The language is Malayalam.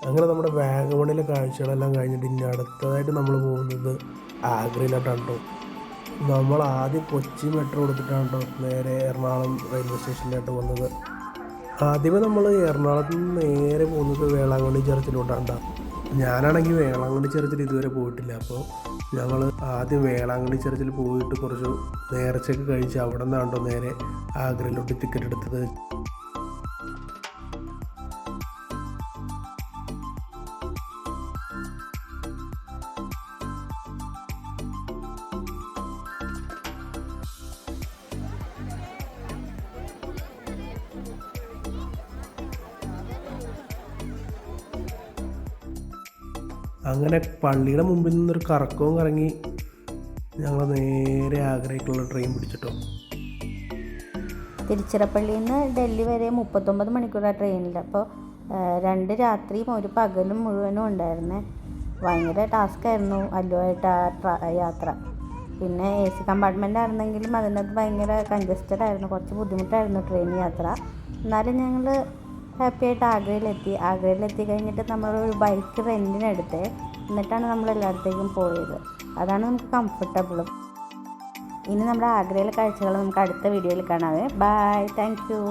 അങ്ങനെ നമ്മുടെ വാഗമണിലെ കാഴ്ചകളെല്ലാം കഴിഞ്ഞിട്ട് ഇനി അടുത്തതായിട്ട് നമ്മൾ പോകുന്നത് ആഗ്രയിലോട്ടാണ് കേട്ടോ. നമ്മൾ ആദ്യം കൊച്ചി മെട്രോ എടുത്തിട്ടാണ് കേട്ടോ നേരെ എറണാകുളം റെയിൽവേ സ്റ്റേഷനിലോട്ട് പോകുന്നത്. ആദ്യമേ നമ്മൾ എറണാകുളത്ത് നിന്ന് നേരെ പോകുന്നത് വേളാങ്കണ്ണി ചർച്ചിലോട്ടാണ് കേട്ടോ. ഞാനാണെങ്കിൽ വേളാങ്കണ്ണി ചർച്ചിൽ ഇതുവരെ പോയിട്ടില്ല. അപ്പോൾ ഞങ്ങൾ ആദ്യം വേളാങ്കണ്ണി ചർച്ചിൽ പോയിട്ട് കുറച്ച് നേർച്ചയൊക്കെ കഴിച്ച് അവിടെ നിന്നാണ് കേട്ടോ നേരെ ആഗ്രയിലോട്ട് ടിക്കറ്റ് എടുത്തത്. അങ്ങനെ പള്ളിയുടെ മുമ്പിൽ നിന്നൊരു കറക്കവും കറങ്ങി ഞങ്ങൾ നേരെ ആഗ്രയ്ക്കുള്ള ട്രെയിൻ പിടിച്ചിട്ടോ. തിരുച്ചിറപ്പള്ളിയിൽ നിന്ന് ഡൽഹി വരെ 39 മണിക്കൂറാണ് ട്രെയിനിൽ. അപ്പോൾ 2 രാത്രിയും 1 പകലും മുഴുവനും ഉണ്ടായിരുന്നേ. ഭയങ്കര ടാസ്ക്കായിരുന്നു അല്ലുമായിട്ട് ആ യാത്ര. പിന്നെ AC കമ്പാർട്ട്മെൻ്റ് ആയിരുന്നെങ്കിലും അതിനകത്ത് ഭയങ്കര കൺജസ്റ്റഡ് ആയിരുന്നു, കുറച്ച് ബുദ്ധിമുട്ടായിരുന്നു ട്രെയിൻ യാത്ര. എന്നാലും ഞങ്ങൾ ഹാപ്പിയായിട്ട് ആഗ്രയിലെത്തി കഴിഞ്ഞിട്ട് നമ്മളൊരു ബൈക്ക് റെൻറ്റിനെടുത്ത് എന്നിട്ടാണ് നമ്മൾ എല്ലായിടത്തേക്കും പോയത്. അതാണ് നമുക്ക് കംഫർട്ടബിളും. ഇനി നമ്മുടെ ആഗ്രയിലെ കാഴ്ചകൾ നമുക്ക് അടുത്ത വീഡിയോയിൽ കാണാവേ. By, thank you.